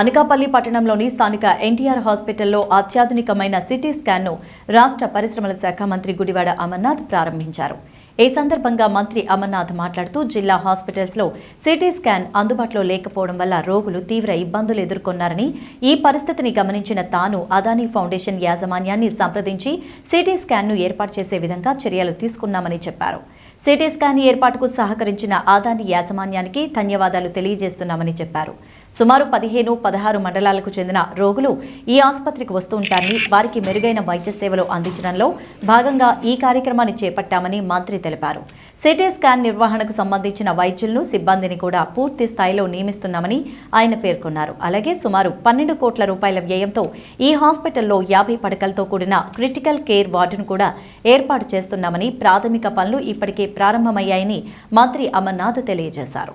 అనకాపల్లి పట్టణంలోని స్థానిక ఎన్టీఆర్ హాస్పిటల్లో అత్యాధునికమైన సిటీ స్కాన్ను రాష్ట్ర పరిశ్రమల శాఖ మంత్రి గుడివాడ అమర్నాథ్ ప్రారంభించారు. ఈ సందర్భంగా మంత్రి అమర్నాథ్ మాట్లాడుతూ జిల్లా హాస్పిటల్స్లో సిటీ స్కాన్ అందుబాటులో లేకపోవడం వల్ల రోగులు తీవ్ర ఇబ్బందులు ఎదుర్కొన్నారని, ఈ పరిస్థితిని గమనించిన తాను అదానీ ఫౌండేషన్ యాజమాన్యాన్ని సంప్రదించి సిటీ స్కాన్ను ఏర్పాటు చేసే విధంగా చర్యలు తీసుకున్నామని చెప్పారు. సిటీ స్కాన్ ఏర్పాటుకు సహకరించిన అదానీ యాజమాన్యానికి ధన్యవాదాలు తెలియజేస్తున్నామని చెప్పారు. సుమారు 15-16 మండలాలకు చెందిన రోగులు ఈ ఆసుపత్రికి వస్తూ ఉంటారని, వారికి మెరుగైన వైద్య సేవలు అందించడంలో భాగంగా ఈ కార్యక్రమాన్ని చేపట్టామని మంత్రి తెలిపారు. సిటీ స్కాన్ నిర్వహణకు సంబంధించిన వైద్యులను, సిబ్బందిని కూడా పూర్తి స్థాయిలో నియమిస్తున్నామని ఆయన పేర్కొన్నారు. అలాగే సుమారు 12 కోట్ల రూపాయల వ్యయంతో ఈ హాస్పిటల్లో 50 పడకలతో కూడిన క్రిటికల్ కేర్ వార్డును కూడా ఏర్పాటు చేస్తున్నామని, ప్రాథమిక పనులు ఇప్పటికే ప్రారంభమయ్యాయని మంత్రి అమర్నాథ్ తెలియజేశారు.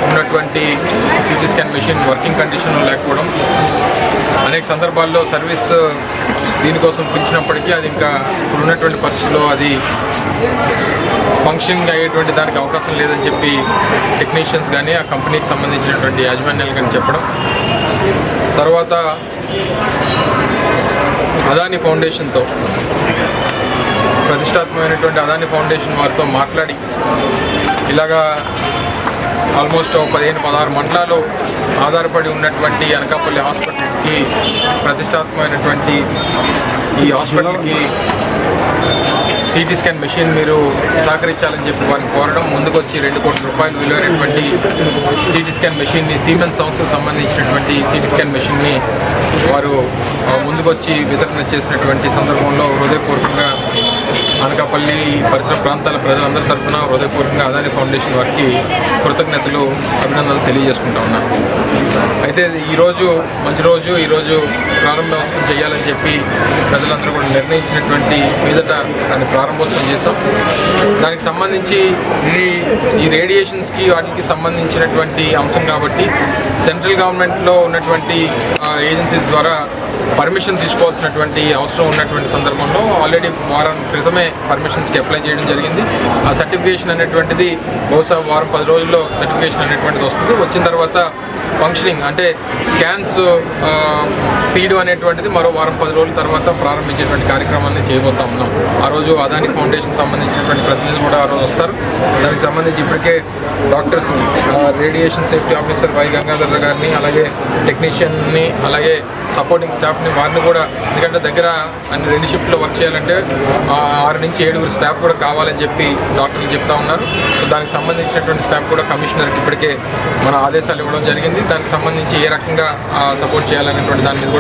ఉన్నటువంటి సిటీ స్కాన్ మెషిన్ వర్కింగ్ కండిషన్లో లేకపోవడం, అనేక సందర్భాల్లో సర్వీస్ దీనికోసం పిలిచినప్పటికీ అది ఇంకా ఇప్పుడున్నటువంటి పరిస్థితుల్లో అది ఫంక్షనింగ్ అయ్యేటువంటి దానికి అవకాశం లేదని చెప్పి టెక్నీషియన్స్ కానీ ఆ కంపెనీకి సంబంధించినటువంటి యాజమాన్యాలు కానీ చెప్పడం, తర్వాత అదానీ ఫౌండేషన్తో ప్రతిష్టాత్మకమైనటువంటి అదానీ ఫౌండేషన్ వారితో మాట్లాడి ఇలాగా ఆల్మోస్ట్ 15-16 మండలాలు ఆధారపడి ఉన్నటువంటి అనకాపల్లి హాస్పిటల్కి ప్రతిష్టాత్మకమైనటువంటి ఈ హాస్పిటల్కి సిటీ స్కాన్ మెషిన్ మీరు సహకరించాలని చెప్పి వారిని కోరడం, ముందుకొచ్చి 2 కోట్ల రూపాయలు విలువైనటువంటి సిటీ స్కాన్ మెషిన్ని, సిమెన్స్ సంస్థకు సంబంధించినటువంటి సిటీ స్కాన్ మెషిన్ని వారు ముందుకొచ్చి వితరణ చేసినటువంటి సందర్భంలో హృదయపూర్వకంగా అనకాపల్లి పరిసర ప్రాంతాల ప్రజలందరి తరఫున హృదయపూర్వకంగా అదానీ ఫౌండేషన్ వారికి కృతజ్ఞతలు, అభినందనలు తెలియజేసుకుంటా ఉన్నాను. అయితే ఈరోజు మంచి రోజు, ఈరోజు ప్రారంభోత్సవం చేయాలని చెప్పి ప్రజలందరూ కూడా నిర్ణయించినటువంటి మీదట దాన్ని ప్రారంభోత్సవం చేశాం. దానికి సంబంధించి ఈ రేడియేషన్స్కి వాటికి సంబంధించినటువంటి అంశం కాబట్టి సెంట్రల్ గవర్నమెంట్లో ఉన్నటువంటి ఏజెన్సీస్ ద్వారా పర్మిషన్ తీసుకోవాల్సినటువంటి అవసరం ఉన్నటువంటి సందర్భంలో ఆల్రెడీ వారం క్రితమే పర్మిషన్స్కి అప్లై చేయడం జరిగింది. ఆ సర్టిఫికేషన్ అనేటువంటిది బహుశా 10 రోజుల్లో సర్టిఫికేషన్ అనేటువంటిది వస్తుంది. వచ్చిన తర్వాత ఫంక్షనింగ్ అంటే స్కాన్స్ తీయడం అనేటువంటిది మరో 10 రోజుల తర్వాత ప్రారంభించేటువంటి కార్యక్రమాన్ని చేయబోతా ఉన్నాం. ఆ రోజు అదానీ ఫౌండేషన్ సంబంధించినటువంటి ప్రతినిధులు కూడా ఆ రోజు వస్తారు. దానికి సంబంధించి ఇప్పటికే డాక్టర్స్ని, radiation safety officer Y Gangadhar గారిని, అలాగే టెక్నీషియన్ని, అలాగే సపోర్టింగ్ స్టాఫ్ని వారిని కూడా, ఎందుకంటే దగ్గర 2 షిఫ్ట్లో వర్క్ చేయాలంటే 6 నుంచి 7 స్టాఫ్ కూడా కావాలని చెప్పి డాక్టర్లు చెప్తా ఉన్నారు. దానికి సంబంధించినటువంటి స్టాఫ్ కూడా కమిషనర్కి ఇప్పటికే మన ఆదేశాలు ఇవ్వడం జరిగింది. దానికి సంబంధించి ఏ రకంగా సపోర్ట్ చేయాలనేటువంటి దాని మీద కూడా